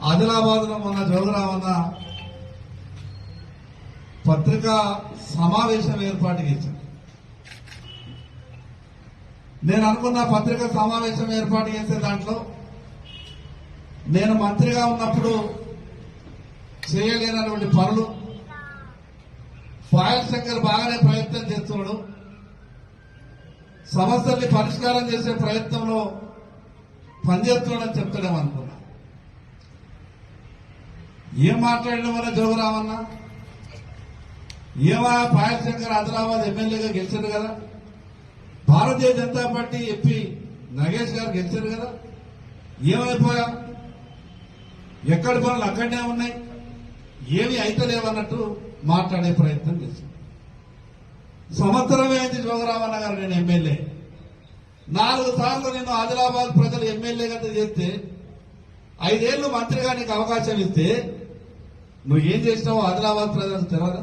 ఆదిలాబాద్ లో మొన్న జోగురామన్న పత్రికా సమావేశం ఏర్పాటు చేశారు. నేను అనుకున్న పత్రికా సమావేశం ఏర్పాటు చేసే దాంట్లో నేను మంత్రిగా ఉన్నప్పుడు చేయలేనటువంటి పనులు పాయల్ శంకర్ బాగానే ప్రయత్నం చేస్తున్నాడు. సమస్యల్ని పరిష్కారం చేసే ప్రయత్నంలో పనిచేస్తున్నాడని చెప్తాడేమనుకున్నా. ఏం మాట్లాడడం వల్ల జోగురామన్న ఏమా పాయల్ శంకర్ ఆదిలాబాద్ ఎమ్మెల్యేగా గెలిచారు కదా, భారతీయ జనతా పార్టీ ఎంపీ నగేష్ గారు గెలిచారు కదా, ఏమైపోయా ఎక్కడి పనులు అక్కడనే ఉన్నాయి, ఏమి అయితలేవన్నట్టు మాట్లాడే ప్రయత్నం చేశారు. సంవత్సరమే అయింది జోగురామన్న గారు నేను ఎమ్మెల్యే. 4 సార్లు నేను ఆదిలాబాద్ ప్రజలు ఎమ్మెల్యేగా చేస్తే 5 ఏళ్లు మంత్రిగా నీకు అవకాశం ఇస్తే నువ్వు ఏం చేసినావో ఆదిలాబాద్ ప్రజలకు తెలియదా?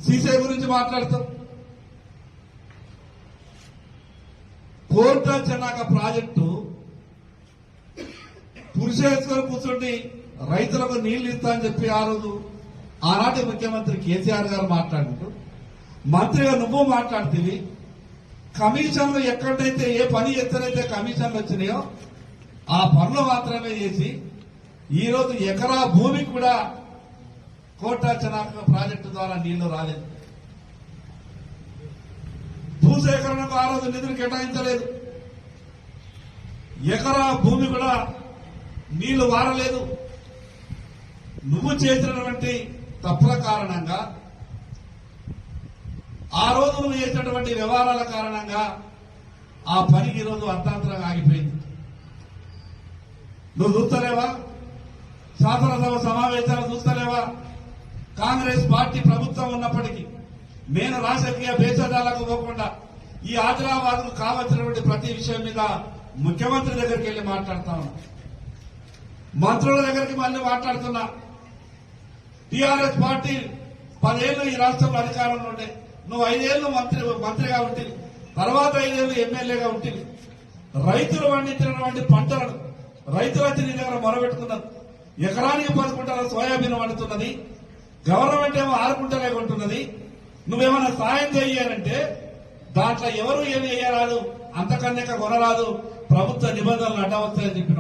సీసీ గురించి మాట్లాడతావు. కోర్టా చెన్నాక ప్రాజెక్టు పురుషేశ్వరం కూర్చుండి రైతులకు నీళ్లు ఇస్తా అని చెప్పి ఆ రోజు ఆనాటి ముఖ్యమంత్రి కేసీఆర్ గారు మాట్లాడుతూ మంత్రిగా నువ్వు మాట్లాడుతీవి. కమిషన్లు ఎక్కడైతే ఏ పని ఎత్తనైతే కమిషన్లు వచ్చినాయో ఆ పనులు మాత్రమే చేసి ఈ రోజు ఎకరా భూమికి కూడా కోటా చెన్నాక ప్రాజెక్టు ద్వారా నీళ్లు రాలేదు. భూసేకరణకు ఆ రోజు నిధులు కేటాయించలేదు. ఎకరా భూమి కూడా నీళ్లు వారలేదు. నువ్వు చేసినటువంటి తప్పుల కారణంగా ఆ రోజు నువ్వు చేసినటువంటి వ్యవహారాల కారణంగా ఆ పనికి ఈరోజు అర్థాంతరంగా ఆగిపోయింది. నువ్వు చూస్తలేవా? శాసనసభ సమావేశాలు చూస్తలేవా? కాంగ్రెస్ పార్టీ ప్రభుత్వం ఉన్నప్పటికీ నేను రాజకీయ భేషజాలకు పోకుండా ఈ ఆదిలాబాద్ కు కావలసినటువంటి ప్రతి విషయం మీద ముఖ్యమంత్రి దగ్గరికి వెళ్లి మాట్లాడుతా ఉన్నా, మంత్రుల దగ్గరికి మళ్ళీ మాట్లాడుతున్నా. టీఆర్ఎస్ పార్టీ 10 ఏళ్లు ఈ రాష్ట్రంలో అధికారంలో ఉండే, నువ్వు 5 ఏళ్లు మంత్రిగా ఉంటుంది, తర్వాత 5 ఏళ్లు ఎమ్మెల్యేగా ఉంటుంది. రైతులు పండించినటువంటి పంటలను రైతుల నీ దగ్గర మొరబెట్టుకున్నారు. ఎకరానికి 10 కుంటల సోయాబీన్ వండుతున్నది, గవర్నమెంట్ ఏమో 6 కుంటలే కొంటున్నది. నువ్వేమైనా సాయం చేయాలంటే దాంట్లో ఎవరు ఏమి వేయరాదు, అంతకన్నా కొనరాదు, ప్రభుత్వ నిబంధనలు అడ్డవస్తాయని చెప్పిన